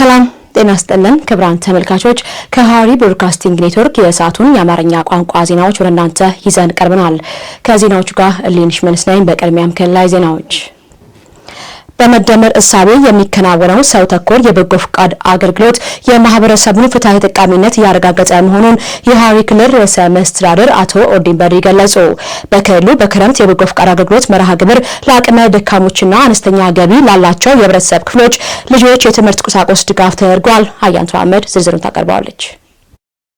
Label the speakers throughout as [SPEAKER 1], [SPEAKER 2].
[SPEAKER 1] ሰላም ጤና ይስጥልን ክቡራን ተመልካቾች ከሐረሪ ብሮድካስቲንግ ኔትወርክ የሰዓቱን የአማርኛ ቋንቋ ዜናዎች ወደ እናንተ ይዘን ቀርበናል። ከዜናዎቹ ጋር እሊንሽ መንስናይን በቅድሚያም ከላይ ዜናዎች በመደመር እሳቤ የሚከናወነው ሰው ተኮር የበጎ ፍቃድ አገልግሎት የማህበረሰቡን ፍትሃዊ ተጠቃሚነት ያረጋገጠ መሆኑን የሐረሪ ክልል ርዕሰ መስተዳድር አቶ ኦርዲን በድሪ ገለጹ። በክልሉ በክረምት የበጎ ፍቃድ አገልግሎት መርሃ ግብር ለአቅመ ደካሞችና አነስተኛ ገቢ ላላቸው የህብረተሰብ ክፍሎች ልጆች የትምህርት ቁሳቁስ ድጋፍ ተደርጓል። አያንቱ አህመድ ዝርዝሩን ታቀርባለች።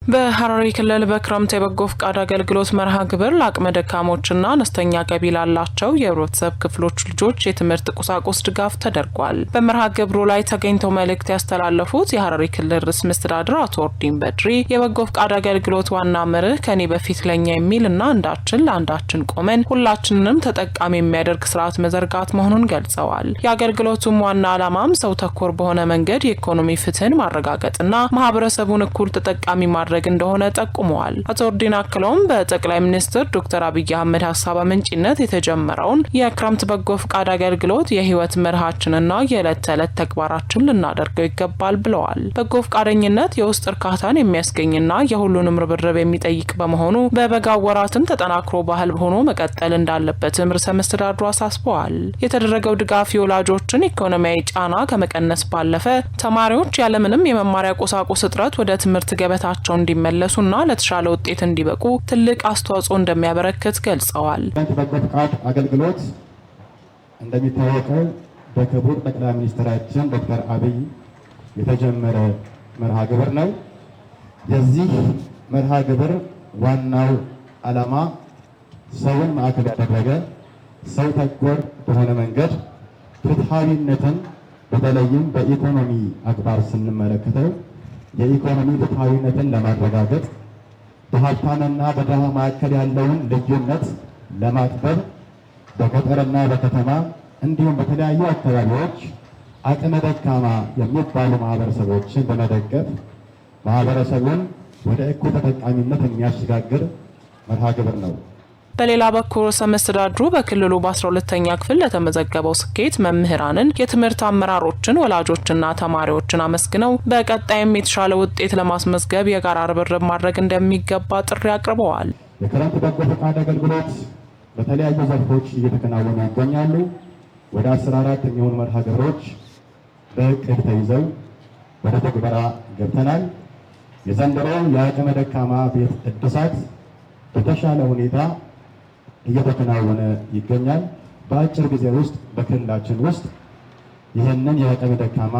[SPEAKER 2] በሐረሪ ክልል በክረምት የበጎ ፍቃድ አገልግሎት መርሃ ግብር ለአቅመ ደካሞችና አነስተኛ ገቢ ላላቸው የህብረተሰብ ክፍሎች ልጆች የትምህርት ቁሳቁስ ድጋፍ ተደርጓል። በመርሃ ግብሩ ላይ ተገኝተው መልእክት ያስተላለፉት የሐረሪ ክልል ርዕሰ መስተዳድር አቶ ኦርዲን በድሪ የበጎ ፍቃድ አገልግሎት ዋና መርህ ከኔ በፊት ለኛ የሚልና አንዳችን ለአንዳችን ቆመን ሁላችንንም ተጠቃሚ የሚያደርግ ስርዓት መዘርጋት መሆኑን ገልጸዋል። የአገልግሎቱም ዋና ዓላማም ሰው ተኮር በሆነ መንገድ የኢኮኖሚ ፍትህን ማረጋገጥና ማህበረሰቡን እኩል ተጠቃሚ ማድረግ እንደሆነ ጠቁመዋል። አቶ ኦርዲን አክለውም በጠቅላይ ሚኒስትር ዶክተር አብይ አህመድ ሀሳብ አመንጭነት የተጀመረውን የክረምት በጎ ፍቃድ አገልግሎት የህይወት መርሃችንና የዕለት ተዕለት ተግባራችን ልናደርገው ይገባል ብለዋል። በጎ ፍቃደኝነት የውስጥ እርካታን የሚያስገኝና የሁሉንም ርብርብ የሚጠይቅ በመሆኑ በበጋ ወራትም ተጠናክሮ ባህል ሆኖ መቀጠል እንዳለበትም ርዕሰ መስተዳድሩ አሳስበዋል። የተደረገው ድጋፍ የወላጆችን ኢኮኖሚያዊ ጫና ከመቀነስ ባለፈ ተማሪዎች ያለምንም የመማሪያ ቁሳቁስ እጥረት ወደ ትምህርት ገበታቸው እንዲመለሱና ለተሻለ ውጤት እንዲበቁ ትልቅ አስተዋጽኦ እንደሚያበረክት ገልጸዋል።
[SPEAKER 3] በጎ ፍቃድ አገልግሎት እንደሚታወቀው በክቡር ጠቅላይ ሚኒስትራችን ዶክተር አብይ የተጀመረ መርሃ ግብር ነው። የዚህ መርሃ ግብር ዋናው ዓላማ ሰውን ማዕከል ያደረገ ሰው ተኮር በሆነ መንገድ ፍትሃዊነትን በተለይም በኢኮኖሚ አግባር ስንመለከተው የኢኮኖሚ ፍትሃዊነትን ለማረጋገጥ በሀብታምና በድሃ መካከል ያለውን ልዩነት ለማጥበብ በገጠርና በከተማ እንዲሁም በተለያዩ አካባቢዎች አቅመ ደካማ የሚባሉ ማህበረሰቦችን በመደገፍ ማህበረሰቡን ወደ እኩል ተጠቃሚነት የሚያሸጋግር መርሃ ግብር ነው።
[SPEAKER 2] በሌላ በኩል ርዕሰ መስተዳድሩ በክልሉ በ12ኛ ክፍል ለተመዘገበው ስኬት መምህራንን፣ የትምህርት አመራሮችን፣ ወላጆችና ተማሪዎችን አመስግነው በቀጣይም የተሻለ ውጤት ለማስመዝገብ የጋራ ርብርብ ማድረግ እንደሚገባ ጥሪ አቅርበዋል።
[SPEAKER 3] የክረምት በጎ ፈቃድ አገልግሎት በተለያዩ ዘርፎች እየተከናወኑ ይገኛሉ። ወደ 14 የሚሆኑ መርሃ ግብሮች በእቅድ ተይዘው ወደ ተግባራ ገብተናል። የዘንድሮው የአቅመ ደካማ ቤት እድሳት በተሻለ ሁኔታ እየተከናወነ ይገኛል። በአጭር ጊዜ ውስጥ በክልላችን ውስጥ ይህንን የአቅመ ደካማ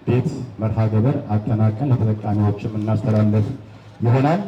[SPEAKER 3] ቤት መርሃ ግብር አጠናቀን ለተጠቃሚዎችም እናስተላለፍ ይሆናል።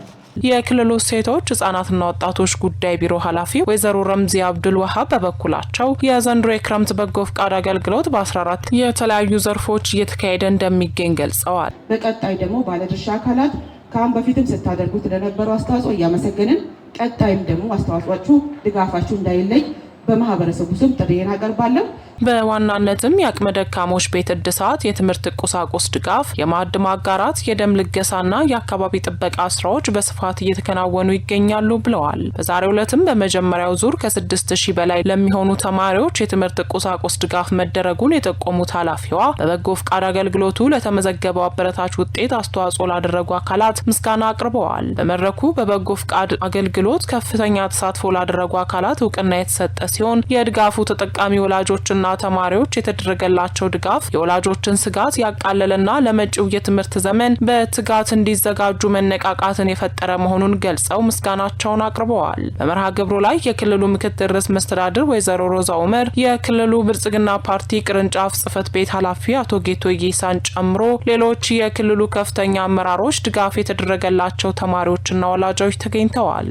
[SPEAKER 2] የክልሉ ሴቶች ህጻናትና ወጣቶች ጉዳይ ቢሮ ኃላፊ ወይዘሮ ረምዚ አብዱል ወሃብ በበኩላቸው የዘንድሮ የክረምት በጎ ፍቃድ አገልግሎት በ14 የተለያዩ ዘርፎች እየተካሄደ እንደሚገኝ ገልጸዋል።
[SPEAKER 4] በቀጣይ ደግሞ ባለድርሻ አካላት ከአሁን በፊትም ስታደርጉት ለነበረው አስተዋጽኦ እያመሰገንን ቀጣይም ደግሞ አስተዋጽኦአችሁ ድጋፋችሁ እንዳይለይ በማህበረሰቡ ስም ጥሪዬን አቀርባለሁ።
[SPEAKER 2] በዋናነትም የአቅመ ደካሞች ቤት እድሳት፣ የትምህርት ቁሳቁስ ድጋፍ፣ የማዕድ ማጋራት፣ የደም ልገሳና የአካባቢ ጥበቃ ስራዎች በስፋት እየተከናወኑ ይገኛሉ ብለዋል። በዛሬው ዕለትም በመጀመሪያው ዙር ከ6000 በላይ ለሚሆኑ ተማሪዎች የትምህርት ቁሳቁስ ድጋፍ መደረጉን የጠቆሙት ኃላፊዋ በበጎ ፍቃድ አገልግሎቱ ለተመዘገበው አበረታች ውጤት አስተዋጽኦ ላደረጉ አካላት ምስጋና አቅርበዋል። በመድረኩ በበጎ ፍቃድ አገልግሎት ከፍተኛ ተሳትፎ ላደረጉ አካላት እውቅና የተሰጠ ሲሆን የድጋፉ ተጠቃሚ ወላጆችና ተማሪዎች የተደረገላቸው ድጋፍ የወላጆችን ስጋት ያቃለለና ለመጪው የትምህርት ዘመን በትጋት እንዲዘጋጁ መነቃቃትን የፈጠረ መሆኑን ገልጸው ምስጋናቸውን አቅርበዋል። በመርሃ ግብሩ ላይ የክልሉ ምክትል ርዕሰ መስተዳድር ወይዘሮ ሮዛ ኡመር፣ የክልሉ ብልጽግና ፓርቲ ቅርንጫፍ ጽህፈት ቤት ኃላፊ አቶ ጌቶ ይሳን ጨምሮ ሌሎች የክልሉ ከፍተኛ አመራሮች ድጋፍ የተደረገላቸው ተማሪዎችና ወላጆች ተገኝተዋል።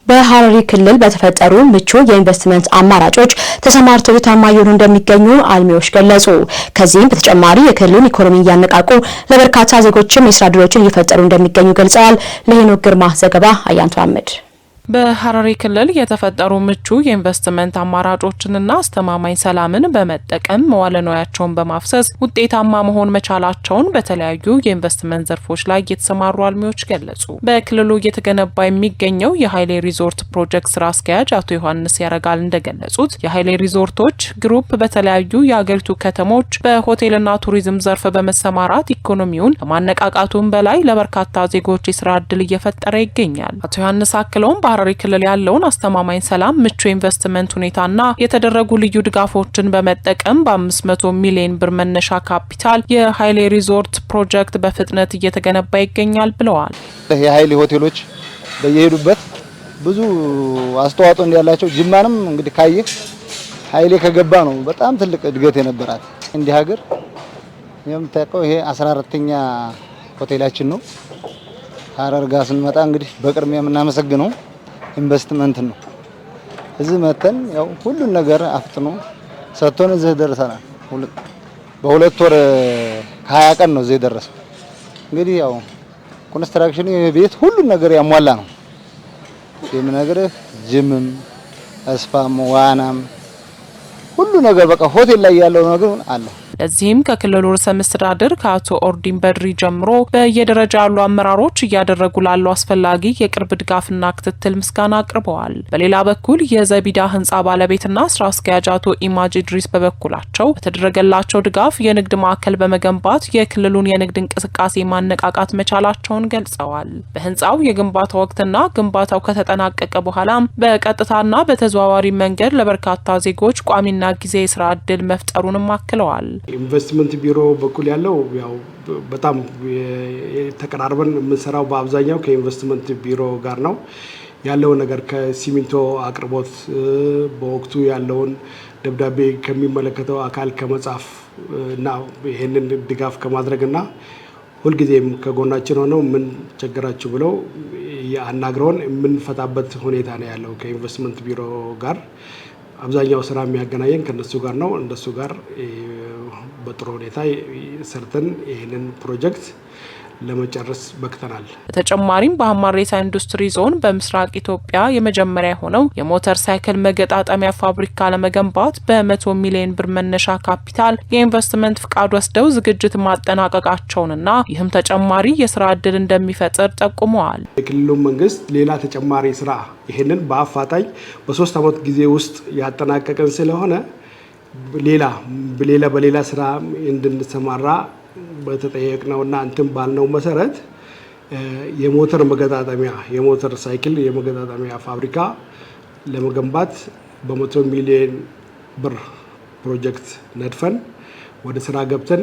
[SPEAKER 1] በሐረሪ ክልል በተፈጠሩ ምቹ የኢንቨስትመንት አማራጮች ተሰማርተው ውጤታማ እየሆኑ እንደሚገኙ አልሚዎች ገለጹ። ከዚህም በተጨማሪ የክልሉን ኢኮኖሚ እያነቃቁ ለበርካታ ዜጎችም የስራ ዕድሎችን እየፈጠሩ እንደሚገኙ ገልጸዋል። ለሄኖክ ግርማ ዘገባ አያንቱ አህመድ።
[SPEAKER 2] በሐረሪ ክልል የተፈጠሩ ምቹ የኢንቨስትመንት አማራጮችንና አስተማማኝ ሰላምን በመጠቀም መዋለ ንዋያቸውን በማፍሰስ ውጤታማ መሆን መቻላቸውን በተለያዩ የኢንቨስትመንት ዘርፎች ላይ የተሰማሩ አልሚዎች ገለጹ። በክልሉ እየተገነባ የሚገኘው የኃይሌ ሪዞርት ፕሮጀክት ስራ አስኪያጅ አቶ ዮሐንስ ያረጋል እንደገለጹት የኃይሌ ሪዞርቶች ግሩፕ በተለያዩ የአገሪቱ ከተሞች በሆቴልና ቱሪዝም ዘርፍ በመሰማራት ኢኮኖሚውን ከማነቃቃቱም በላይ ለበርካታ ዜጎች የስራ ዕድል እየፈጠረ ይገኛል። አቶ ዮሐንስ አክለውም በሐረሪ ክልል ያለውን አስተማማኝ ሰላም፣ ምቹ ኢንቨስትመንት ሁኔታና የተደረጉ ልዩ ድጋፎችን በመጠቀም በ500 ሚሊዮን ብር መነሻ ካፒታል የኃይሌ ሪዞርት ፕሮጀክት በፍጥነት እየተገነባ ይገኛል ብለዋል።
[SPEAKER 5] የኃይሌ ሆቴሎች በየሄዱበት ብዙ አስተዋጽኦ እንዳላቸው ጅማንም እንግዲህ ካየህ ኃይሌ ከገባ ነው በጣም ትልቅ እድገት የነበራት እንዲህ ሀገር የምታውቀው ይሄ 14ኛ ሆቴላችን ነው። ሐረር ጋር ስንመጣ እንግዲህ በቅድሚያ የምናመሰግነው ኢንቨስትመንት ነው። እዚህ መተን ያው ሁሉን ነገር አፍጥኖ ሰጥቶን እዚህ ደርሰናል። በሁለት ወር ከ20 ቀን ነው እዚህ ደረሰው። እንግዲህ ያው ኮንስትራክሽኑ የቤት ሁሉን ነገር ያሟላ ነው። የምነግርህ ጅምም፣ ስፓም፣ ዋናም ሁሉ ነገር በቃ ሆቴል ላይ ያለው ነገር አለ።
[SPEAKER 2] ለዚህም ከክልሉ ርዕሰ መስተዳድር ከአቶ ኦርዲን በድሪ ጀምሮ በየደረጃ ያሉ አመራሮች እያደረጉ ላሉ አስፈላጊ የቅርብ ድጋፍና ክትትል ምስጋና አቅርበዋል። በሌላ በኩል የዘቢዳ ህንፃ ባለቤትና ስራ አስኪያጅ አቶ ኢማጅ ድሪስ በበኩላቸው በተደረገላቸው ድጋፍ የንግድ ማዕከል በመገንባት የክልሉን የንግድ እንቅስቃሴ ማነቃቃት መቻላቸውን ገልጸዋል። በህንፃው የግንባታ ወቅትና ግንባታው ከተጠናቀቀ በኋላም በቀጥታና በተዘዋዋሪ መንገድ ለበርካታ ዜጎች ቋሚና ጊዜ የስራ ዕድል መፍጠሩንም አክለዋል።
[SPEAKER 6] ኢንቨስትመንት ቢሮ በኩል ያለው ያው በጣም ተቀራርበን የምንሰራው በአብዛኛው ከኢንቨስትመንት ቢሮ ጋር ነው ያለው ነገር ከሲሚንቶ አቅርቦት በወቅቱ ያለውን ደብዳቤ ከሚመለከተው አካል ከመጻፍ እና ይሄንን ድጋፍ ከማድረግና ሁልጊዜም ከጎናችን ሆነው ምን ቸገራችሁ ብለው ያናግረውን የምንፈታበት ሁኔታ ነው ያለው ከኢንቨስትመንት ቢሮ ጋር አብዛኛው ስራ የሚያገናኘን ከነሱ ጋር ነው። እንደሱ ጋር በጥሩ ሁኔታ ሰርተን ይሄንን ፕሮጀክት ለመጨረስ በክተናል።
[SPEAKER 2] በተጨማሪም በሐማሬሳ ኢንዱስትሪ ዞን በምስራቅ ኢትዮጵያ የመጀመሪያ የሆነው የሞተር ሳይክል መገጣጠሚያ ፋብሪካ ለመገንባት በ100 ሚሊዮን ብር መነሻ ካፒታል የኢንቨስትመንት ፍቃድ ወስደው ዝግጅት ማጠናቀቃቸውንና ይህም ተጨማሪ የስራ ዕድል እንደሚፈጥር ጠቁመዋል።
[SPEAKER 6] የክልሉ መንግስት ሌላ ተጨማሪ ስራ ይሄንን በአፋጣኝ በ3 ዓመት ጊዜ ውስጥ ያጠናቀቀን ስለሆነ በሌላ ስራ እንድንሰማራ በተጠየቅነውና እንትን ባልነው መሰረት የሞተር መገጣጠሚያ የሞተር ሳይክል የመገጣጠሚያ ፋብሪካ ለመገንባት በ100 ሚሊዮን ብር ፕሮጀክት ነድፈን ወደ ስራ ገብተን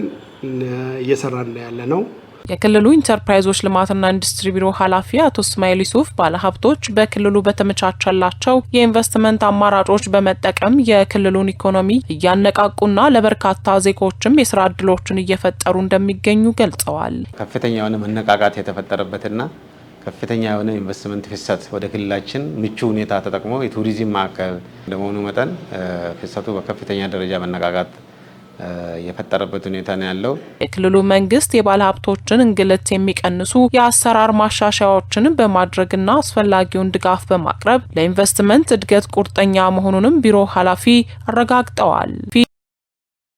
[SPEAKER 6] እየሰራን ያለ ነው።
[SPEAKER 2] የክልሉ ኢንተርፕራይዞች ልማትና ኢንዱስትሪ ቢሮ ኃላፊ አቶ እስማኤል ዩሱፍ ባለሀብቶች በክልሉ በተመቻቸላቸው የኢንቨስትመንት አማራጮች በመጠቀም የክልሉን ኢኮኖሚ እያነቃቁና ለበርካታ ዜጎችም የስራ ዕድሎችን እየፈጠሩ እንደሚገኙ ገልጸዋል።
[SPEAKER 7] ከፍተኛ የሆነ መነቃቃት የተፈጠረበትና ከፍተኛ የሆነ ኢንቨስትመንት ፍሰት ወደ ክልላችን ምቹ ሁኔታ ተጠቅሞ የቱሪዝም ማዕከል እንደመሆኑ መጠን ፍሰቱ በከፍተኛ ደረጃ መነቃቃት የፈጠረበት ሁኔታ ነው ያለው።
[SPEAKER 2] የክልሉ መንግስት የባለ ሀብቶችን እንግልት የሚቀንሱ የአሰራር ማሻሻያዎችን በማድረግና አስፈላጊውን ድጋፍ በማቅረብ ለኢንቨስትመንት እድገት ቁርጠኛ መሆኑንም ቢሮ ኃላፊ አረጋግጠዋል።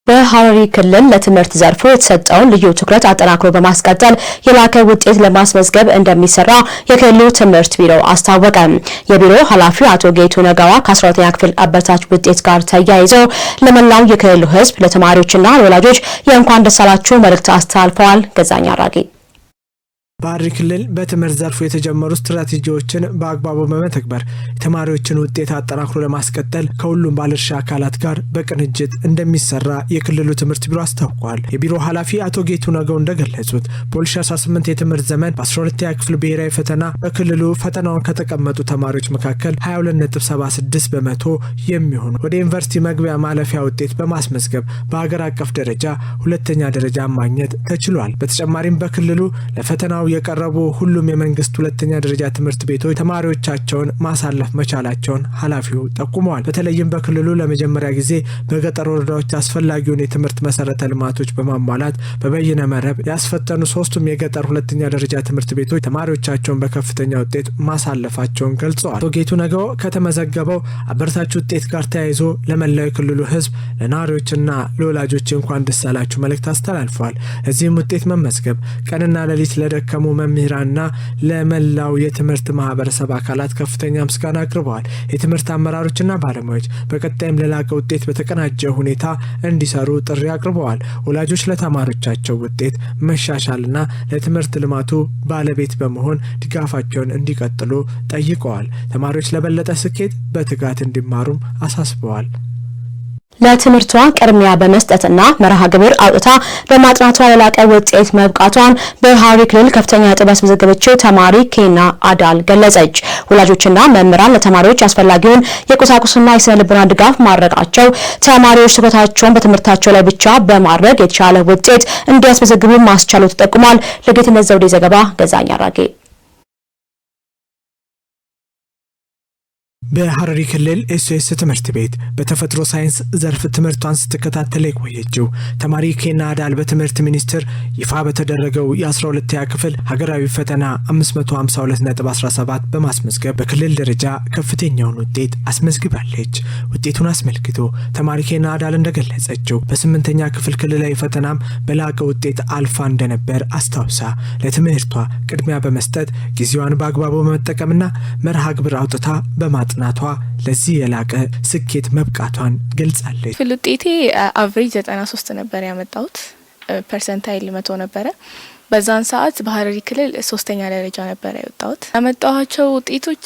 [SPEAKER 1] በሐረሪ ክልል ለትምህርት ዘርፉ የተሰጠውን ልዩ ትኩረት አጠናክሮ በማስቀጠል የላቀ ውጤት ለማስመዝገብ እንደሚሰራ የክልሉ ትምህርት ቢሮ አስታወቀ። የቢሮ ኃላፊው አቶ ጌቱ ነጋዋ ከ12ኛ ክፍል አበረታች ውጤት ጋር ተያይዘው ለመላው የክልሉ ሕዝብ ለተማሪዎችና ለወላጆች የእንኳን ደስ አላችሁ መልእክት አስተላልፈዋል። ገዛኛ አራጌ
[SPEAKER 8] በሐረሪ ክልል በትምህርት ዘርፉ የተጀመሩ ስትራቴጂዎችን በአግባቡ በመተግበር የተማሪዎችን ውጤት አጠናክሮ ለማስቀጠል ከሁሉም ባለድርሻ አካላት ጋር በቅንጅት እንደሚሰራ የክልሉ ትምህርት ቢሮ አስታውቋል። የቢሮ ኃላፊ አቶ ጌቱ ነገው እንደገለጹት በ2018 የትምህርት ዘመን በ12ኛ ክፍል ብሔራዊ ፈተና በክልሉ ፈተናውን ከተቀመጡ ተማሪዎች መካከል 22.76 በመቶ የሚሆኑ ወደ ዩኒቨርሲቲ መግቢያ ማለፊያ ውጤት በማስመዝገብ በሀገር አቀፍ ደረጃ ሁለተኛ ደረጃ ማግኘት ተችሏል። በተጨማሪም በክልሉ ለፈተናው የቀረቡ ሁሉም የመንግስት ሁለተኛ ደረጃ ትምህርት ቤቶች ተማሪዎቻቸውን ማሳለፍ መቻላቸውን ኃላፊው ጠቁመዋል። በተለይም በክልሉ ለመጀመሪያ ጊዜ በገጠር ወረዳዎች አስፈላጊውን የትምህርት መሰረተ ልማቶች በማሟላት በበይነ መረብ ያስፈተኑ ሶስቱም የገጠር ሁለተኛ ደረጃ ትምህርት ቤቶች ተማሪዎቻቸውን በከፍተኛ ውጤት ማሳለፋቸውን ገልጸዋል። አቶ ጌቱ ነገው ከተመዘገበው አበረታች ውጤት ጋር ተያይዞ ለመላው የክልሉ ህዝብ ለነዋሪዎችና ለወላጆች እንኳን ደስ አላችሁ መልእክት አስተላልፈዋል። እዚህም ውጤት መመዝገብ ቀንና ሌሊት ለደከሙ መምህራንና ለመላው የትምህርት ማህበረሰብ አካላት ከፍተኛ ምስጋና አቅርበዋል። የትምህርት አመራሮችና ባለሙያዎች በቀጣይም ለላቀ ውጤት በተቀናጀ ሁኔታ እንዲሰሩ ጥሪ አቅርበዋል። ወላጆች ለተማሪዎቻቸው ውጤት መሻሻልና ለትምህርት ልማቱ ባለቤት በመሆን ድጋፋቸውን እንዲቀጥሉ ጠይቀዋል። ተማሪዎች ለበለጠ ስኬት በትጋት እንዲማሩም አሳስበዋል።
[SPEAKER 1] ለትምህርቷ ቅድሚያ በመስጠትና መርሃ ግብር አውጥታ በማጥናቷ ለላቀ ውጤት መብቃቷን በሐረሪ ክልል ከፍተኛ ነጥብ ያስመዘገበችው ተማሪ ኬና አዳል ገለጸች። ወላጆችና መምህራን ለተማሪዎች አስፈላጊውን የቁሳቁስና የስነ ልቦና ድጋፍ ማድረጋቸው ተማሪዎች ትኩረታቸውን በትምህርታቸው ላይ ብቻ በማድረግ የተሻለ ውጤት እንዲያስመዘግቡ ማስቻሉ ተጠቁሟል። ለጌትነት ዘውዴ ዘገባ ገዛኛ አራጌ።
[SPEAKER 8] በሐረሪ ክልል ኤስኤስ ትምህርት ቤት በተፈጥሮ ሳይንስ ዘርፍ ትምህርቷን ስትከታተል የቆየችው ተማሪ ኬና አዳል በትምህርት ሚኒስቴር ይፋ በተደረገው የ12ኛ ክፍል ሀገራዊ ፈተና 552.17 በማስመዝገብ በክልል ደረጃ ከፍተኛውን ውጤት አስመዝግባለች። ውጤቱን አስመልክቶ ተማሪ ኬና አዳል እንደገለጸችው በ8ኛ ክፍል ክልላዊ ፈተናም በላቀ ውጤት አልፋ እንደነበር አስታውሳ ለትምህርቷ ቅድሚያ በመስጠት ጊዜዋን በአግባቡ በመጠቀምና መርሃ ግብር አውጥታ በማጥናቷ ለዚህ የላቀ ስኬት መብቃቷን ገልጻለች።
[SPEAKER 9] ክፍል ውጤቴ አቨሬጅ 93 ነበር ያመጣሁት። ፐርሰንታይል 100 ነበረ። በዛን ሰዓት በሐረሪ ክልል 3ኛ ደረጃ ነበር ያወጣሁት። ያመጣኋቸው ውጤቶች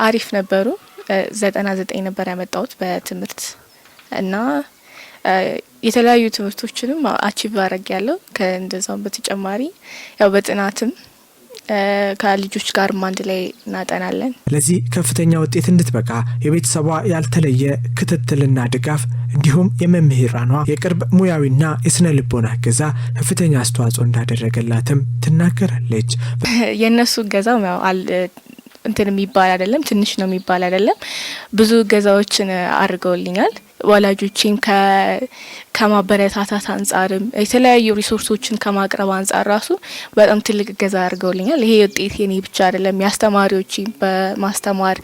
[SPEAKER 9] አሪፍ ነበሩ። 99 ነበር ያመጣሁት በትምህርት እና የተለያዩ ትምህርቶችንም አቺቭ አድርጌያለሁ። ከእንደዛው በተጨማሪ ያው በጥናትም ከልጆች ጋር አንድ ላይ እናጠናለን።
[SPEAKER 8] ለዚህ ከፍተኛ ውጤት እንድትበቃ የቤተሰቧ ያልተለየ ክትትልና ድጋፍ እንዲሁም የመምህራኗ የቅርብ ሙያዊና የስነ ልቦና እገዛ ከፍተኛ አስተዋጽኦ እንዳደረገላትም ትናገራለች።
[SPEAKER 9] የነሱ እገዛው ያው እንትን የሚባል አይደለም፣ ትንሽ ነው የሚባል አይደለም። ብዙ እገዛዎችን አድርገውልኛል። ወላጆቼም ከማበረታታት አንጻርም የተለያዩ ሪሶርሶችን ከማቅረብ አንጻር ራሱ በጣም ትልቅ እገዛ አድርገውልኛል። ይሄ ውጤት የኔ ብቻ አይደለም፣ ያስተማሪዎቼም በማስተማር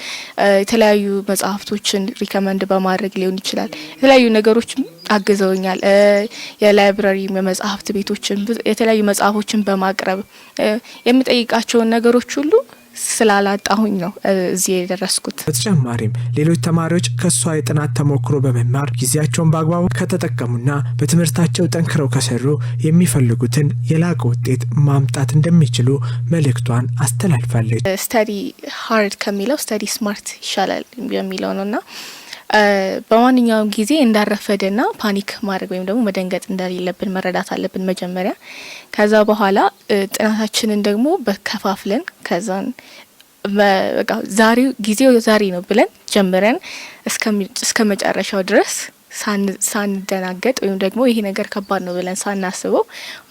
[SPEAKER 9] የተለያዩ መጽሐፍቶችን ሪከመንድ በማድረግ ሊሆን ይችላል። የተለያዩ ነገሮችም አግዘውኛል። የላይብራሪ የመጽሐፍት ቤቶችን የተለያዩ መጽሐፎችን በማቅረብ የምጠይቃቸውን ነገሮች ሁሉ ስላላጣሁኝ ነው እዚህ የደረስኩት።
[SPEAKER 8] በተጨማሪም ሌሎች ተማሪዎች ከሷ የጥናት ተሞክሮ በመማር ጊዜያቸውን በአግባቡ ከተጠቀሙና በትምህርታቸው ጠንክረው ከሰሩ የሚፈልጉትን የላቀ ውጤት ማምጣት እንደሚችሉ መልእክቷን አስተላልፋለች።
[SPEAKER 9] ስተዲ ሃርድ ከሚለው ስተዲ ስማርት ይሻላል የሚለው ነውና በማንኛውም ጊዜ እንዳረፈደና ፓኒክ ማድረግ ወይም ደግሞ መደንገጥ እንደሌለብን መረዳት አለብን መጀመሪያ። ከዛ በኋላ ጥናታችንን ደግሞ በከፋፍለን ከዛን በቃ ጊዜው ዛሬ ነው ብለን ጀምረን እስከ መጨረሻው ድረስ ሳንደናገጥ ወይም ደግሞ ይሄ ነገር ከባድ ነው ብለን ሳናስበው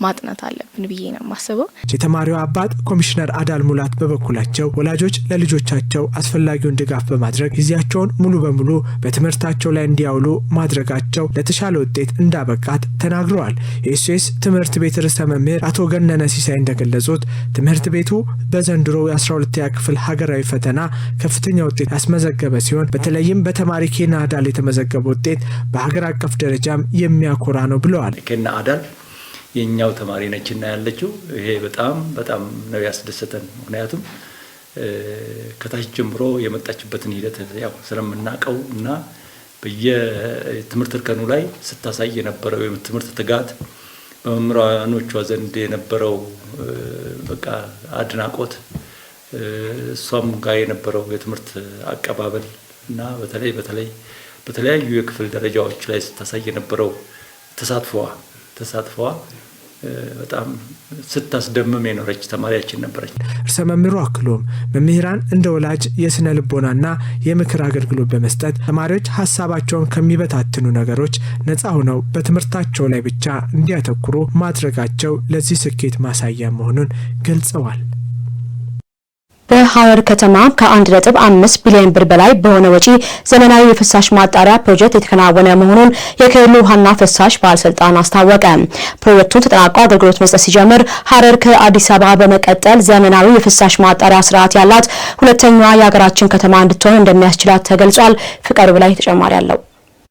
[SPEAKER 9] ማጥናት አለብን ብዬ ነው የማስበው።
[SPEAKER 8] የተማሪው አባት ኮሚሽነር አዳል ሙላት በበኩላቸው ወላጆች ለልጆቻቸው አስፈላጊውን ድጋፍ በማድረግ ጊዜያቸውን ሙሉ በሙሉ በትምህርታቸው ላይ እንዲያውሉ ማድረጋቸው ለተሻለ ውጤት እንዳበቃት ተናግረዋል። የኤስኤስ ትምህርት ቤት ርዕሰ መምህር አቶ ገነነ ሲሳይ እንደገለጹት ትምህርት ቤቱ በዘንድሮ የ12ኛ ክፍል ሀገራዊ ፈተና ከፍተኛ ውጤት ያስመዘገበ ሲሆን በተለይም በተማሪ ኬና አዳል የተመዘገበ ውጤት በሀገር አቀፍ ደረጃም የሚያኮራ ነው ብለዋል።
[SPEAKER 10] ኬና አዳል የኛው ተማሪ ነችና ያለችው ይሄ በጣም ነው ያስደሰተን። ምክንያቱም ከታች ጀምሮ የመጣችበትን ሂደት ያው ስለምናቀው እና በየትምህርት እርከኑ ላይ ስታሳይ የነበረው የትምህርት ትጋት በመምህራኖቿ ዘንድ የነበረው በቃ አድናቆት እሷም ጋር የነበረው የትምህርት አቀባበል እና በተለያዩ የክፍል ደረጃዎች ላይ ስታሳይ የነበረው ተሳትፎዋ በጣም ስታስደምም የኖረች ተማሪያችን ነበረች።
[SPEAKER 8] እርሰ መምህሩ አክሎም መምህራን እንደ ወላጅ የስነ ልቦናና የምክር አገልግሎት በመስጠት ተማሪዎች ሀሳባቸውን ከሚበታትኑ ነገሮች ነፃ ሆነው በትምህርታቸው ላይ ብቻ እንዲያተኩሩ ማድረጋቸው ለዚህ ስኬት ማሳያ መሆኑን ገልጸዋል።
[SPEAKER 1] በሐረር ከተማ ከ1.5 ቢሊዮን ብር በላይ በሆነ ወጪ ዘመናዊ የፍሳሽ ማጣሪያ ፕሮጀክት የተከናወነ መሆኑን የክልሉ ውሃና ፍሳሽ ባለስልጣን አስታወቀ። ፕሮጀክቱ ተጠናቆ አገልግሎት መስጠት ሲጀምር ሐረር ከአዲስ አበባ በመቀጠል ዘመናዊ የፍሳሽ ማጣሪያ ስርዓት ያላት ሁለተኛዋ የሀገራችን ከተማ እንድትሆን እንደሚያስችላት ተገልጿል። ፍቃዱ ላይ ተጨማሪ አለው።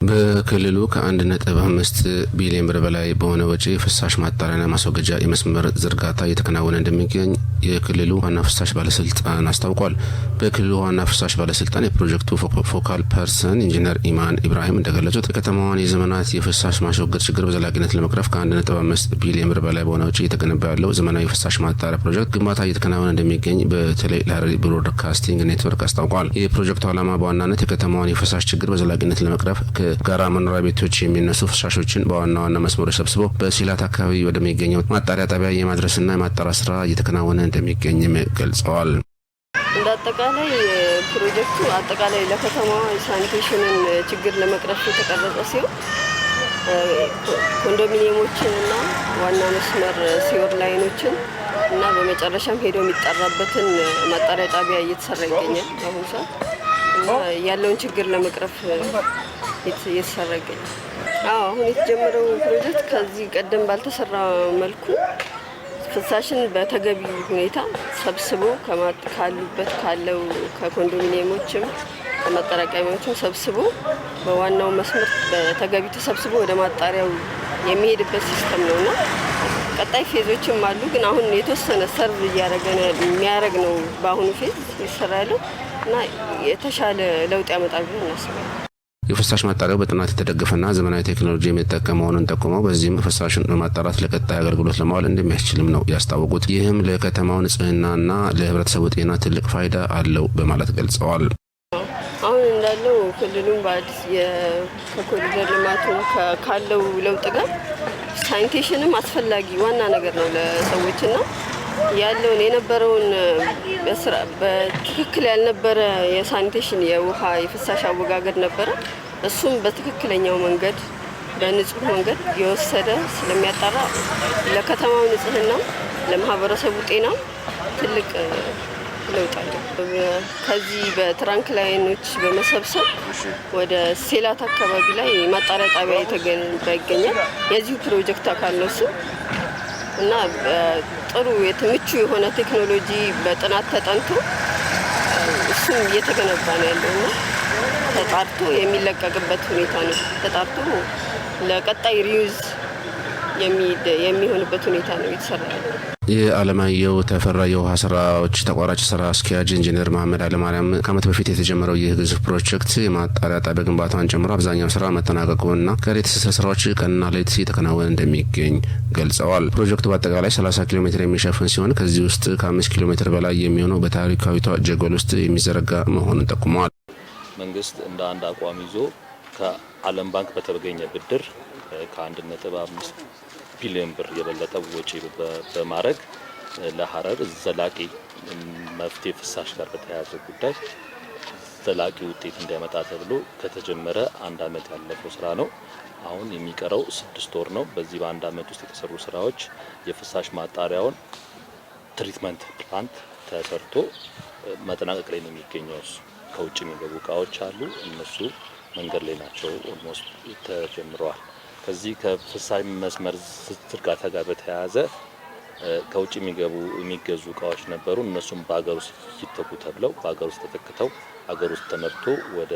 [SPEAKER 11] በክልሉ ከ1.5 ቢሊዮን ብር በላይ በሆነ ወጪ ፍሳሽ ማጣሪያና ማስወገጃ የመስመር ዝርጋታ እየተከናወነ እንደሚገኝ የክልሉ ዋና ፍሳሽ ባለስልጣን አስታውቋል። በክልሉ ዋና ፍሳሽ ባለስልጣን የፕሮጀክቱ ፎካል ፐርሰን ኢንጂነር ኢማን ኢብራሂም እንደገለጹት የከተማዋን የዘመናት የፍሳሽ ማስወገድ ችግር በዘላቂነት ለመቅረፍ ከ1.5 ቢሊዮን ብር በላይ በሆነ ወጪ እየተገነባ ያለው ዘመናዊ የፍሳሽ ማጣሪያ ፕሮጀክት ግንባታ እየተከናወነ እንደሚገኝ በተለይ ለሐረሪ ብሮድካስቲንግ ኔትወርክ አስታውቋል። የፕሮጀክቱ ዓላማ በዋናነት የከተማዋን የፍሳሽ ችግር በዘላቂነት ለመቅረፍ ጋራ መኖሪያ ቤቶች የሚነሱ ፍሳሾችን በዋና ዋና መስመሮች ሰብስቦ በሲላት አካባቢ ወደሚገኘው ማጣሪያ ጣቢያ የማድረስና የማጣራት ስራ እየተከናወነ እንደሚገኝም ገልጸዋል።
[SPEAKER 12] እንደ አጠቃላይ ፕሮጀክቱ አጠቃላይ ለከተማዋ ሳኒቴሽንን ችግር ለመቅረፍ የተቀረጸ ሲሆን ኮንዶሚኒየሞችንና ዋና መስመር ሲወር ላይኖችን እና በመጨረሻም ሄዶ የሚጠራበትን ማጣሪያ ጣቢያ እየተሰራ ይገኛል። አሁን ሰዓት እና ያለውን ችግር ለመቅረፍ እየተሰራ ይገኛል። አሁን የተጀመረው ፕሮጀክት ከዚህ ቀደም ባልተሰራ መልኩ ፍሳሽን በተገቢ ሁኔታ ሰብስቦ ካሉበት ካለው ከኮንዶሚኒየሞችም ከማጠራቀሚያዎችም ሰብስቦ በዋናው መስመር በተገቢ ተሰብስቦ ወደ ማጣሪያው የሚሄድበት ሲስተም ነውና ቀጣይ ፌዞችም አሉ። ግን አሁን የተወሰነ ሰርቭ የሚያደርግ ነው በአሁኑ ፌዝ ይሰራል እና የተሻለ ለውጥ ያመጣል ብለን እናስባለን።
[SPEAKER 11] የፍሳሽ ማጣሪያው በጥናት የተደገፈና ዘመናዊ ቴክኖሎጂ የሚጠቀም መሆኑን ጠቁመው በዚህም ፍሳሽን በማጣራት ለቀጣይ አገልግሎት ለማዋል እንደሚያስችልም ነው ያስታወቁት። ይህም ለከተማው ንጽህናና ለህብረተሰቡ ጤና ትልቅ ፋይዳ አለው በማለት ገልጸዋል።
[SPEAKER 12] አሁን እንዳለው ክልሉም በአዲስ ከኮሪደር ልማቱ ካለው ለውጥ ጋር ሳኒቴሽንም አስፈላጊ ዋና ነገር ነው ለሰዎችና ያለውን የነበረውን በትክክል ያልነበረ የሳኒቴሽን የውሃ የፍሳሽ አወጋገድ ነበረ። እሱም በትክክለኛው መንገድ በንጹህ መንገድ የወሰደ ስለሚያጣራ ለከተማው ንጽህና ለማህበረሰቡ ጤና ትልቅ ለውጥ አለው። ከዚህ በትራንክ ላይኖች በመሰብሰብ ወደ ሴላት አካባቢ ላይ ማጣሪያ ጣቢያ የተገነባ ይገኛል። የዚሁ ፕሮጀክት አካል ነው እሱ እና ጥሩ ምቹ የሆነ ቴክኖሎጂ በጥናት ተጠንቶ እሱም እየተገነባ ነው ያለውና ተጣርቶ የሚለቀቅበት ሁኔታ ነው። ተጣርቶ ለቀጣይ ሪዩዝ የሚሆንበት ሁኔታ ነው የተሰራ ያለው።
[SPEAKER 11] የአለማየሁ ተፈራ የውሃ ስራዎች ተቋራጭ ስራ አስኪያጅ ኢንጂነር መሐመድ አለማርያም ከዓመት በፊት የተጀመረው ይህ ግዙፍ ፕሮጀክት የማጣሪያ ጣቢያ ግንባታን ጨምሮ አብዛኛው ስራ መጠናቀቁንና ቀሪ የትስስር ስራዎች ቀንና ሌሊት እየተከናወነ እንደሚገኝ ገልጸዋል። ፕሮጀክቱ በአጠቃላይ 30 ኪሎ ሜትር የሚሸፍን ሲሆን ከዚህ ውስጥ ከ5 ኪሎ ሜትር በላይ የሚሆነው በታሪካዊቷ ጀጎል ውስጥ የሚዘረጋ መሆኑን ጠቁመዋል።
[SPEAKER 13] መንግስት እንደ አንድ አቋም ይዞ ከዓለም ባንክ በተገኘ ብድር ከ1.5 ቢሊዮን ብር የበለጠ ወጪ በማድረግ ለሐረር ዘላቂ መፍትሄ ፍሳሽ ጋር በተያያዘ ጉዳይ ዘላቂ ውጤት እንዲያመጣ ተብሎ ከተጀመረ 1 ዓመት ያለፈው ስራ ነው። አሁን የሚቀረው 6 ወር ነው። በዚህ በ1 ዓመት ውስጥ የተሰሩ ስራዎች የፍሳሽ ማጣሪያውን ትሪትመንት ፕላንት ተሰርቶ መጠናቀቅ ላይ ነው የሚገኘው። ከውጭ የሚገቡ እቃዎች አሉ፣ እነሱ መንገድ ላይ ናቸው። ኦልሞስት ተጀምረዋል። ከዚህ ከፍሳሽ መስመር ዝርጋታ ጋር በተያያዘ ከውጭ የሚገዙ እቃዎች ነበሩ። እነሱም በሀገር ውስጥ ይተኩ ተብለው በሀገር ውስጥ ተተክተው ሀገር ውስጥ ተመርቶ ወደ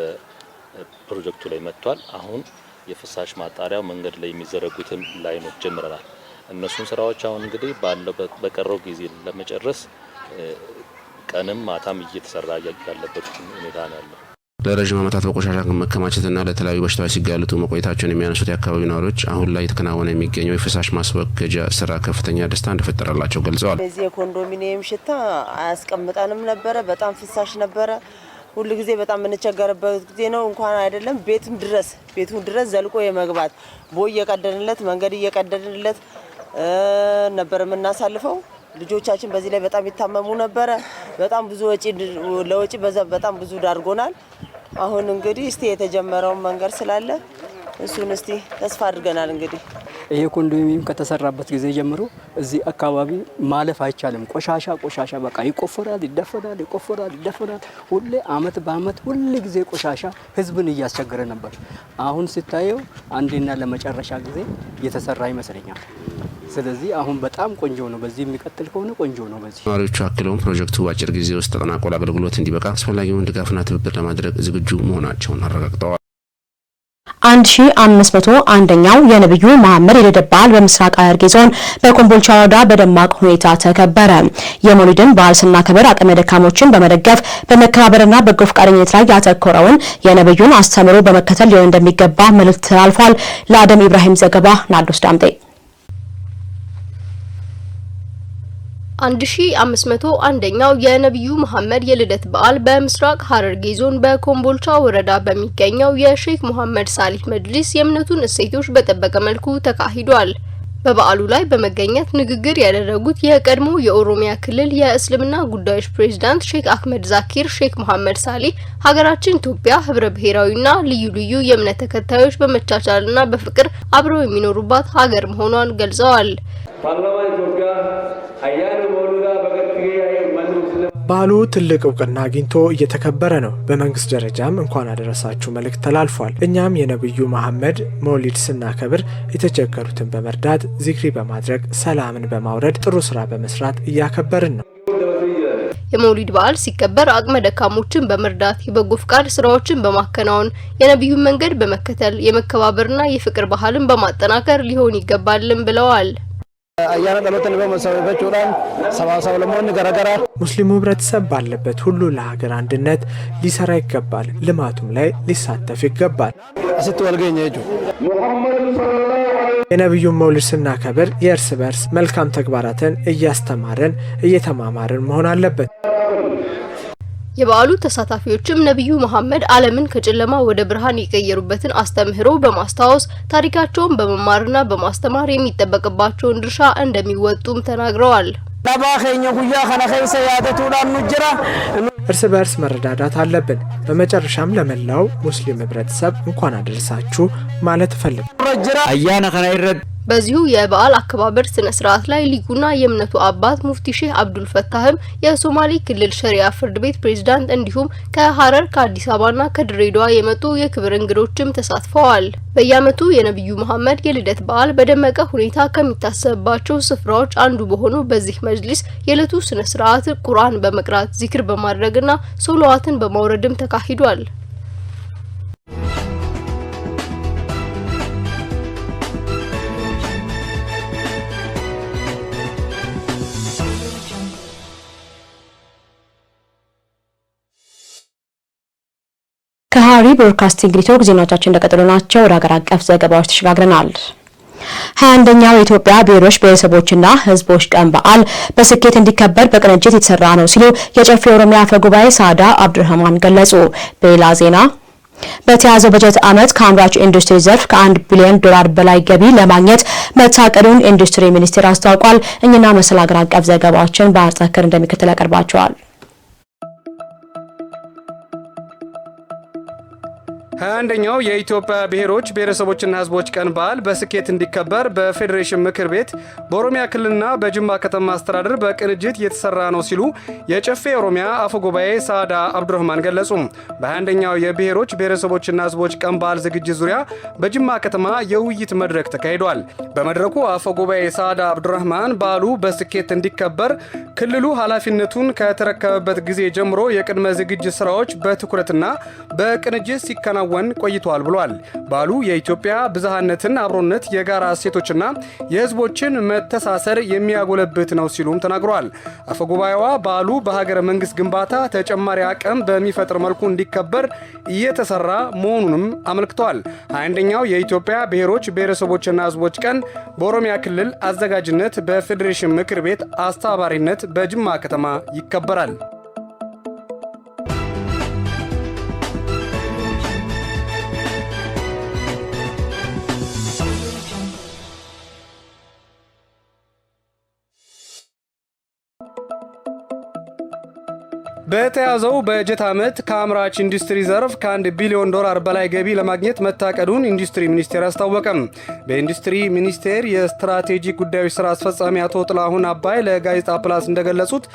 [SPEAKER 13] ፕሮጀክቱ ላይ መጥቷል። አሁን የፍሳሽ ማጣሪያው መንገድ ላይ የሚዘረጉትን ላይኖች ጀምረናል። እነሱን ስራዎች አሁን እንግዲህ ባለው በቀረው ጊዜ ለመጨረስ ቀንም ማታም እየተሰራ ያለበት ሁኔታ ነው ያለው።
[SPEAKER 11] ለረጅም ዓመታት በቆሻሻ መከማቸትና ለተለያዩ በሽታዎች ሲጋለጡ መቆየታቸውን የሚያነሱት የአካባቢው ነዋሪዎች አሁን ላይ የተከናወነ የሚገኘው የፍሳሽ ማስወገጃ ስራ ከፍተኛ ደስታ እንደፈጠረላቸው ገልጸዋል።
[SPEAKER 14] በዚህ የኮንዶሚኒየም ሽታ አያስቀምጠንም ነበረ። በጣም ፍሳሽ ነበረ። ሁሉ ጊዜ በጣም የምንቸገርበት ጊዜ ነው። እንኳን አይደለም ቤቱን ድረስ ዘልቆ የመግባት ቦይ እየቀደድንለት መንገድ እየቀደድንለት ነበር የምናሳልፈው። ልጆቻችን በዚህ ላይ በጣም ይታመሙ ነበረ። በጣም ብዙ ለወጪ በጣም ብዙ ዳርጎናል። አሁን እንግዲህ እስቲ የተጀመረው መንገድ ስላለ እሱን እስቲ ተስፋ አድርገናል። እንግዲህ
[SPEAKER 15] ይሄ ኮንዶሚኒየም ከተሰራበት ጊዜ ጀምሮ እዚህ አካባቢ ማለፍ አይቻልም። ቆሻሻ በቃ ይቆፈራል፣ ይደፈናል። ሁሌ አመት በአመት ሁሉ ጊዜ ቆሻሻ ህዝብን እያስቸገረ ነበር። አሁን ሲታየው አንዴና ለመጨረሻ ጊዜ የተሰራ ይመስለኛል። ስለዚህ አሁን በጣም ቆንጆ ነው። በዚህ የሚቀጥል ከሆነ ቆንጆ ነው። በዚህ
[SPEAKER 11] ነዋሪዎቹ አክለውም ፕሮጀክቱ በአጭር ጊዜ ውስጥ ተጠናቆ ለአገልግሎት እንዲበቃ አስፈላጊውን ድጋፍና ትብብር ለማድረግ ዝግጁ መሆናቸውን አረጋግጠዋል።
[SPEAKER 1] 1501ኛው የነብዩ መሐመድ የልደት በዓል በምስራቅ ሐረርጌ ዞን በኮምቦልቻ ወረዳ በደማቅ ሁኔታ ተከበረ። የመውሊድን በዓል ስናከብር አቅመ ደካሞችን በመደገፍ በመከባበርና በጎ ፈቃደኝነት ላይ ያተኮረውን የነብዩን አስተምህሮ በመከተል ሊሆን እንደሚገባ መልእክት ተላልፏል። ለአደም ኢብራሂም ዘገባ ናርዶስ ዳምጤ
[SPEAKER 16] 1501ኛው የነብዩ መሐመድ የልደት በዓል በምስራቅ ሐረርጌ ዞን በኮምቦልቻ ወረዳ በሚገኘው የሼክ መሐመድ ሳሊህ መጅሊስ የእምነቱን እሴቶች በጠበቀ መልኩ ተካሂዷል። በበዓሉ ላይ በመገኘት ንግግር ያደረጉት የቀድሞ የኦሮሚያ ክልል የእስልምና ጉዳዮች ፕሬዝዳንት ሼክ አህመድ ዛኪር ሼክ መሐመድ ሳሊህ ሀገራችን ኢትዮጵያ ህብረ ብሔራዊና ልዩ የእምነት ተከታዮች በመቻቻልና በፍቅር አብረው የሚኖሩባት ሀገር መሆኗን ገልጸዋል።
[SPEAKER 8] በዓሉ ትልቅ እውቅና አግኝቶ እየተከበረ ነው። በመንግስት ደረጃም እንኳን አደረሳችሁ መልእክት ተላልፏል። እኛም የነብዩ መሐመድ መውሊድ ስናከብር የተቸገሩትን በመርዳት ዚክሪ በማድረግ ሰላምን በማውረድ ጥሩ ስራ በመስራት እያከበርን ነው።
[SPEAKER 16] የመውሊድ በዓል ሲከበር አቅመ ደካሞችን በመርዳት የበጎ ፍቃድ ስራዎችን በማከናወን የነብዩን መንገድ በመከተል የመከባበርና የፍቅር ባህልን በማጠናከር ሊሆን ይገባልም ብለዋል።
[SPEAKER 5] አያና ደሎተን በመሰበቹራን ሰባሰብ ለሞን ገረገራ
[SPEAKER 8] ሙስሊሙ ህብረተሰብ ባለበት ሁሉ ለሀገር አንድነት ሊሰራ ይገባል። ልማቱም ላይ ሊሳተፍ ይገባል።
[SPEAKER 5] አስቱ ወልገኘጁ
[SPEAKER 8] የነብዩን መውሊድ ስናከብር የእርስ በርስ መልካም ተግባራትን እያስተማረን እየተማማርን መሆን አለበት።
[SPEAKER 16] የበዓሉ ተሳታፊዎችም ነብዩ መሐመድ ዓለምን ከጨለማ ወደ ብርሃን የቀየሩበትን አስተምህሮ በማስታወስ ታሪካቸውን በመማርና በማስተማር የሚጠበቅባቸውን ድርሻ እንደሚወጡም ተናግረዋል።
[SPEAKER 8] እርስ በርስ መረዳዳት አለብን። በመጨረሻም ለመላው ሙስሊም ህብረተሰብ እንኳን አደረሳችሁ ማለት እፈልጋለሁ።
[SPEAKER 16] በዚሁ የበዓል አከባበር ስነ ስርዓት ላይ ሊቁና የእምነቱ አባት ሙፍቲ ሼህ አብዱል ፈታህም የሶማሌ ክልል ሸሪዓ ፍርድ ቤት ፕሬዝዳንት እንዲሁም ከሐረር ከአዲስ አበባና ከድሬዳዋ የመጡ የክብር እንግዶችም ተሳትፈዋል። በየዓመቱ የነብዩ መሐመድ የልደት በዓል በደመቀ ሁኔታ ከሚታሰብባቸው ስፍራዎች አንዱ በሆነው በዚህ መጅሊስ የዕለቱ ስነ ስርዓት ቁርአን በመቅራት ዚክር በማድረግና ሶላዋትን በማውረድም ተካሂዷል።
[SPEAKER 1] ከሐረሪ ብሮድካስቲንግ ኔትወርክ ዜናዎቻችን እንደቀጠሉ ናቸው። ወደ ሀገር አቀፍ ዘገባዎች ተሸጋግረናል። 21ኛው የኢትዮጵያ ብሔሮች ብሔረሰቦችና ሕዝቦች ቀን በዓል በስኬት እንዲከበር በቅንጅት የተሰራ ነው ሲሉ የጨፌ ኦሮሚያ አፈ ጉባኤ ሳዳ አብዱረህማን ገለጹ። በሌላ ዜና በተያዘው በጀት ዓመት ከአምራች ኢንዱስትሪ ዘርፍ ከ1 ቢሊዮን ዶላር በላይ ገቢ ለማግኘት መታቀዱን ኢንዱስትሪ ሚኒስቴር አስታውቋል። እኛና መሰል ሀገር አቀፍ ዘገባዎችን ባህር ተከር እንደሚከተል ያቀርባቸዋል።
[SPEAKER 17] 21ኛው የኢትዮጵያ ብሔሮች ብሔረሰቦችና ሕዝቦች ቀን በዓል በስኬት እንዲከበር በፌዴሬሽን ምክር ቤት በኦሮሚያ ክልልና በጅማ ከተማ አስተዳደር በቅንጅት የተሰራ ነው ሲሉ የጨፌ ኦሮሚያ አፈ ጉባኤ ሳዳ አብዱረህማን ገለጹ። በ21ኛው የብሔሮች ብሔረሰቦችና ሕዝቦች ቀን በዓል ዝግጅት ዙሪያ በጅማ ከተማ የውይይት መድረክ ተካሂዷል። በመድረኩ አፈ ጉባኤ ሳዳ አብዱረህማን በዓሉ በስኬት እንዲከበር ክልሉ ኃላፊነቱን ከተረከበበት ጊዜ ጀምሮ የቅድመ ዝግጅት ስራዎች በትኩረትና በቅንጅት ሲከናወኑ ቆይቷል ብሏል። በዓሉ የኢትዮጵያ ብዝሃነትን፣ አብሮነት፣ የጋራ እሴቶችና የህዝቦችን መተሳሰር የሚያጎለብት ነው ሲሉም ተናግሯል። አፈጉባኤዋ በዓሉ በሀገረ መንግስት ግንባታ ተጨማሪ አቅም በሚፈጥር መልኩ እንዲከበር እየተሰራ መሆኑንም አመልክተዋል። 21ኛው የኢትዮጵያ ብሔሮች ብሔረሰቦችና ህዝቦች ቀን በኦሮሚያ ክልል አዘጋጅነት በፌዴሬሽን ምክር ቤት አስተባባሪነት በጅማ ከተማ ይከበራል። በተያዘው በጀት ዓመት ከአምራች ኢንዱስትሪ ዘርፍ ከ1 ቢሊዮን ዶላር በላይ ገቢ ለማግኘት መታቀዱን ኢንዱስትሪ ሚኒስቴር አስታወቀም። በኢንዱስትሪ ሚኒስቴር የስትራቴጂ ጉዳዮች ስራ አስፈጻሚ አቶ ጥላሁን አባይ ለጋዜጣ ፕላስ እንደገለጹት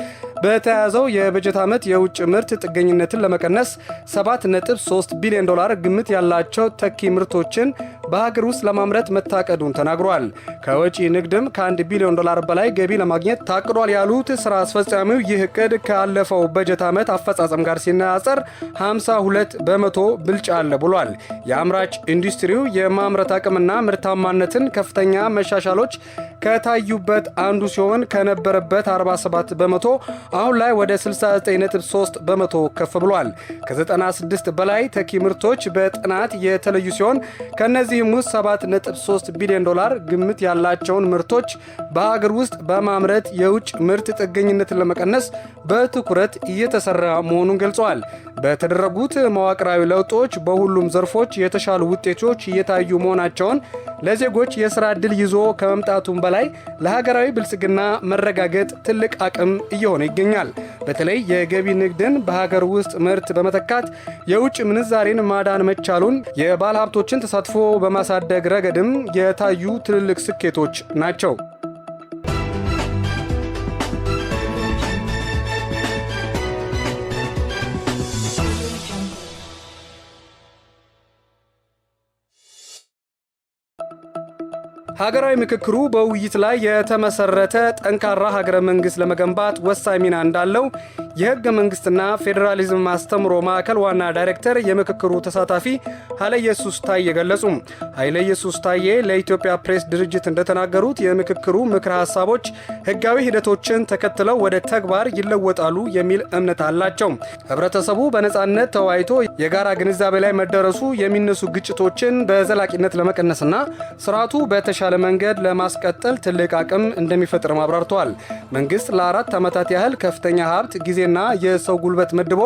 [SPEAKER 17] በተያዘው የበጀት ዓመት የውጭ ምርት ጥገኝነትን ለመቀነስ 7.3 ቢሊዮን ዶላር ግምት ያላቸው ተኪ ምርቶችን በሀገር ውስጥ ለማምረት መታቀዱን ተናግሯል። ከወጪ ንግድም ከ1 ቢሊዮን ዶላር በላይ ገቢ ለማግኘት ታቅዷል ያሉት ስራ አስፈጻሚው ይህ እቅድ ካለፈው በጀት ዓመት አፈጻጸም ጋር ሲነጻጸር 52 በመቶ ብልጫ አለ ብሏል። የአምራች ኢንዱስትሪው የማምረት አቅምና ምርታማነትን ከፍተኛ መሻሻሎች ከታዩበት አንዱ ሲሆን ከነበረበት 47 በመቶ አሁን ላይ ወደ 69.3 በመቶ ከፍ ብሏል። ከ96 በላይ ተኪ ምርቶች በጥናት የተለዩ ሲሆን ከነዚህም ውስጥ 7.3 ቢሊዮን ዶላር ግምት ያላቸውን ምርቶች በሀገር ውስጥ በማምረት የውጭ ምርት ጥገኝነትን ለመቀነስ በትኩረት እየተሰራ መሆኑን ገልጸዋል። በተደረጉት መዋቅራዊ ለውጦች በሁሉም ዘርፎች የተሻሉ ውጤቶች እየታዩ መሆናቸውን ለዜጎች የሥራ ዕድል ይዞ ከመምጣቱም በላይ ለሀገራዊ ብልጽግና መረጋገጥ ትልቅ አቅም እየሆነ ይገኛል። በተለይ የገቢ ንግድን በሀገር ውስጥ ምርት በመተካት የውጭ ምንዛሬን ማዳን መቻሉን የባለ ሀብቶችን ተሳትፎ በማሳደግ ረገድም የታዩ ትልልቅ ስኬቶች ናቸው። ሀገራዊ ምክክሩ በውይይት ላይ የተመሰረተ ጠንካራ ሀገረ መንግስት ለመገንባት ወሳኝ ሚና እንዳለው የህገ መንግስትና ፌዴራሊዝም ማስተምሮ ማዕከል ዋና ዳይሬክተር የምክክሩ ተሳታፊ ኃይለ ኢየሱስ ታዬ ገለጹ። ኃይለ ኢየሱስ ታዬ ለኢትዮጵያ ፕሬስ ድርጅት እንደተናገሩት የምክክሩ ምክረ ሀሳቦች ህጋዊ ሂደቶችን ተከትለው ወደ ተግባር ይለወጣሉ የሚል እምነት አላቸው። ህብረተሰቡ በነጻነት ተወያይቶ የጋራ ግንዛቤ ላይ መደረሱ የሚነሱ ግጭቶችን በዘላቂነት ለመቀነስና ስርዓቱ በተሻለ መንገድ ለማስቀጠል ትልቅ አቅም እንደሚፈጥር አብራርተዋል። መንግስት ለ4 ዓመታት ያህል ከፍተኛ ሀብት ጊዜና የሰው ጉልበት መድቦ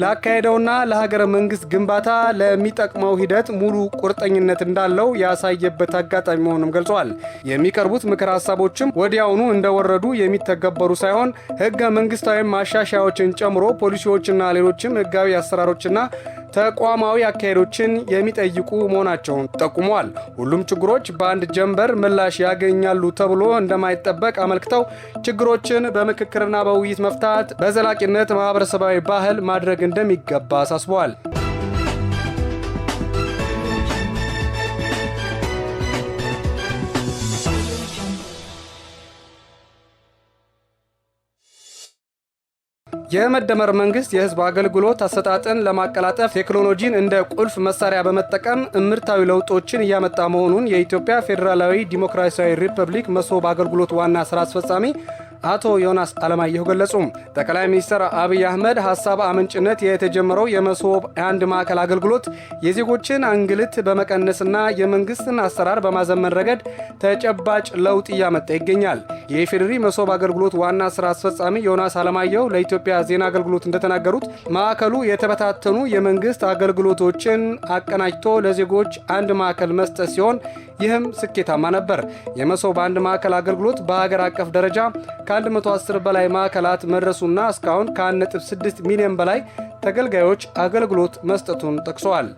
[SPEAKER 17] ላካሄደውና ለሀገረ መንግስት ግንባታ ለሚጠቅመው ሂደት ሙሉ ቁርጠኝነት እንዳለው ያሳየበት አጋጣሚ መሆኑን ገልጸዋል። የሚቀርቡት ምክር ሀሳቦችም ወዲያውኑ እንደወረዱ የሚተገበሩ ሳይሆን ህገ መንግስታዊ ማሻሻያዎችን ጨምሮ ፖሊሲዎችና ሌሎችም ህጋዊ አሰራሮችና ተቋማዊ አካሄዶችን የሚጠይቁ መሆናቸውን ጠቁመዋል። ሁሉም ችግሮች በአንድ ጀንበር ምላሽ ያገኛሉ ተብሎ እንደማይጠበቅ አመልክተው ችግሮችን በምክክርና በውይይት መፍታት በዘላቂነት ማህበረሰባዊ ባህል ማድረግ እንደሚገባ አሳስበዋል። የመደመር መንግስት የህዝብ አገልግሎት አሰጣጥን ለማቀላጠፍ ቴክኖሎጂን እንደ ቁልፍ መሳሪያ በመጠቀም እምርታዊ ለውጦችን እያመጣ መሆኑን የኢትዮጵያ ፌዴራላዊ ዲሞክራሲያዊ ሪፐብሊክ መሶብ አገልግሎት ዋና ስራ አስፈጻሚ አቶ ዮናስ አለማየሁ ገለጹ። ጠቅላይ ሚኒስትር አብይ አህመድ ሀሳብ አመንጭነት የተጀመረው የመሶብ አንድ ማዕከል አገልግሎት የዜጎችን እንግልት በመቀነስና የመንግስትን አሰራር በማዘመን ረገድ ተጨባጭ ለውጥ እያመጣ ይገኛል። የኢፌዴሪ መሶብ አገልግሎት ዋና ስራ አስፈጻሚ ዮናስ አለማየሁ ለኢትዮጵያ ዜና አገልግሎት እንደተናገሩት ማዕከሉ የተበታተኑ የመንግስት አገልግሎቶችን አቀናጅቶ ለዜጎች አንድ ማዕከል መስጠት ሲሆን ይህም ስኬታማ ነበር። የመሶብ አንድ ማዕከል አገልግሎት በሀገር አቀፍ ደረጃ ከ110 በላይ ማዕከላት መድረሱና እስካሁን ከ1.6 ሚሊዮን በላይ ተገልጋዮች አገልግሎት መስጠቱን ጠቅሰዋል።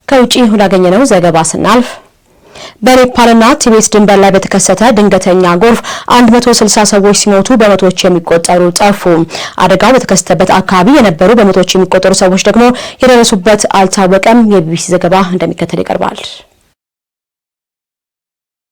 [SPEAKER 1] ከውጪ ወዳገኘነው ዘገባ ስናልፍ በኔፓልና ቲቤት ድንበር ላይ በተከሰተ ድንገተኛ ጎርፍ 160 ሰዎች ሲሞቱ በመቶዎች የሚቆጠሩ ጠፉ። አደጋው በተከሰተበት አካባቢ የነበሩ በመቶዎች የሚቆጠሩ ሰዎች ደግሞ የደረሱበት አልታወቀም። የቢቢሲ ዘገባ እንደሚከተል ይቀርባል።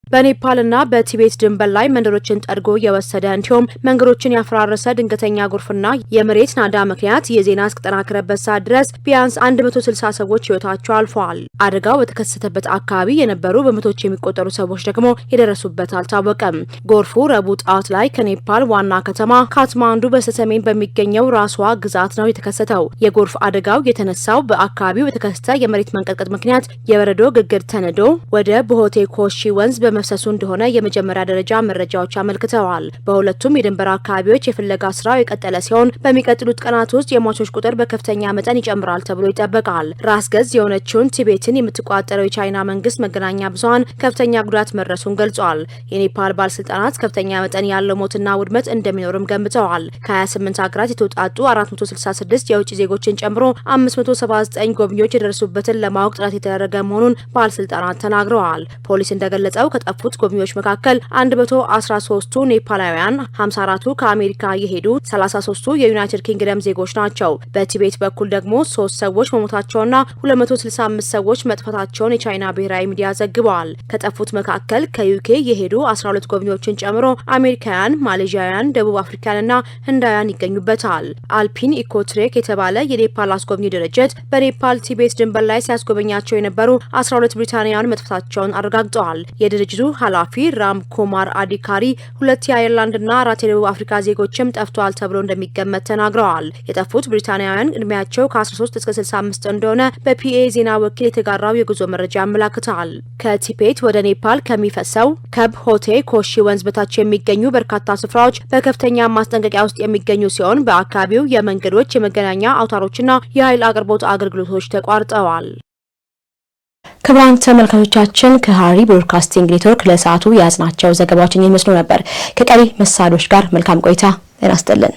[SPEAKER 18] በኔፓልና በቲቤት ድንበር ላይ መንደሮችን ጠርጎ የወሰደ እንዲሁም መንገዶችን ያፈራረሰ ድንገተኛ ጎርፍና የመሬት ናዳ ምክንያት የዜና እስከተጠናከረበት ሰዓት ድረስ ቢያንስ 160 ሰዎች ሕይወታቸው አልፈዋል። አደጋው በተከሰተበት አካባቢ የነበሩ በመቶዎች የሚቆጠሩ ሰዎች ደግሞ የደረሱበት አልታወቀም። ጎርፉ ረቡዕ ጠዋት ላይ ከኔፓል ዋና ከተማ ካትማንዱ በስተሰሜን በሚገኘው ራሷ ግዛት ነው የተከሰተው። የጎርፍ አደጋው የተነሳው በአካባቢው በተከሰተ የመሬት መንቀጥቀጥ ምክንያት የበረዶ ግግር ተነዶ ወደ ቦሆቴ ኮሺ ወንዝ በመፍሰሱ እንደሆነ የመጀመሪያ ደረጃ መረጃዎች አመልክተዋል። በሁለቱም የድንበር አካባቢዎች የፍለጋ ስራው የቀጠለ ሲሆን በሚቀጥሉት ቀናት ውስጥ የሟቾች ቁጥር በከፍተኛ መጠን ይጨምራል ተብሎ ይጠበቃል። ራስ ገዝ የሆነችውን ቲቤትን የምትቆጣጠረው የቻይና መንግስት መገናኛ ብዙሃን ከፍተኛ ጉዳት መድረሱን ገልጿል። የኔፓል ባለስልጣናት ከፍተኛ መጠን ያለው ሞትና ውድመት እንደሚኖርም ገምተዋል። ከ28 ሀገራት የተውጣጡ 466 የውጭ ዜጎችን ጨምሮ 579 ጎብኚዎች የደረሱበትን ለማወቅ ጥረት የተደረገ መሆኑን ባለስልጣናት ተናግረዋል። ፖሊስ እንደገለጸው ከጠፉት ጎብኚዎች መካከል 113ቱ ኔፓላውያን፣ 54ቱ ከአሜሪካ የሄዱ፣ 33ቱ የዩናይትድ ኪንግደም ዜጎች ናቸው። በቲቤት በኩል ደግሞ 3 ሰዎች መሞታቸውና 265 ሰዎች መጥፋታቸውን የቻይና ብሔራዊ ሚዲያ ዘግበዋል። ከጠፉት መካከል ከዩኬ የሄዱ 12 ጎብኚዎችን ጨምሮ አሜሪካውያን፣ ማሌዥያውያን፣ ደቡብ አፍሪካንና ህንዳውያን ይገኙበታል። አልፒን ኢኮትሬክ የተባለ የኔፓል አስጎብኚ ድርጅት በኔፓል ቲቤት ድንበር ላይ ሲያስጎበኛቸው የነበሩ 12 ብሪታንያውያን መጥፋታቸውን አረጋግጠዋል። የድርጅቱ ኃላፊ ራም ኩማር አዲካሪ 2 የአየርላንድና 4 የደቡብ አፍሪካ ዜጎችም ጠፍተዋል ተብሎ እንደሚገመት ተናግረዋል። የጠፉት ብሪታንያውያን እድሜያቸው ከ13 እስከ 65 እንደሆነ በፒኤ ዜና ወኪል የተጋራው የጉዞ መረጃ ያመላክታል። ከቲቤት ወደ ኔፓል ከሚፈሰው ከብ ሆቴ ኮሺ ወንዝ በታች የሚገኙ በርካታ ስፍራዎች በከፍተኛ ማስጠንቀቂያ ውስጥ የሚገኙ ሲሆን በአካባቢው የመንገዶች፣ የመገናኛ አውታሮችና የኃይል አቅርቦት አገልግሎቶች ተቋርጠዋል።
[SPEAKER 1] ክቡራን ተመልካቾቻችን ከሐረሪ ብሮድካስቲንግ ኔትወርክ ለሰዓቱ የያዝናቸው ዘገባዎችን ይመስሉ ነበር። ከቀሪ መሰናዶች ጋር መልካም ቆይታ። ጤና ይስጥልን።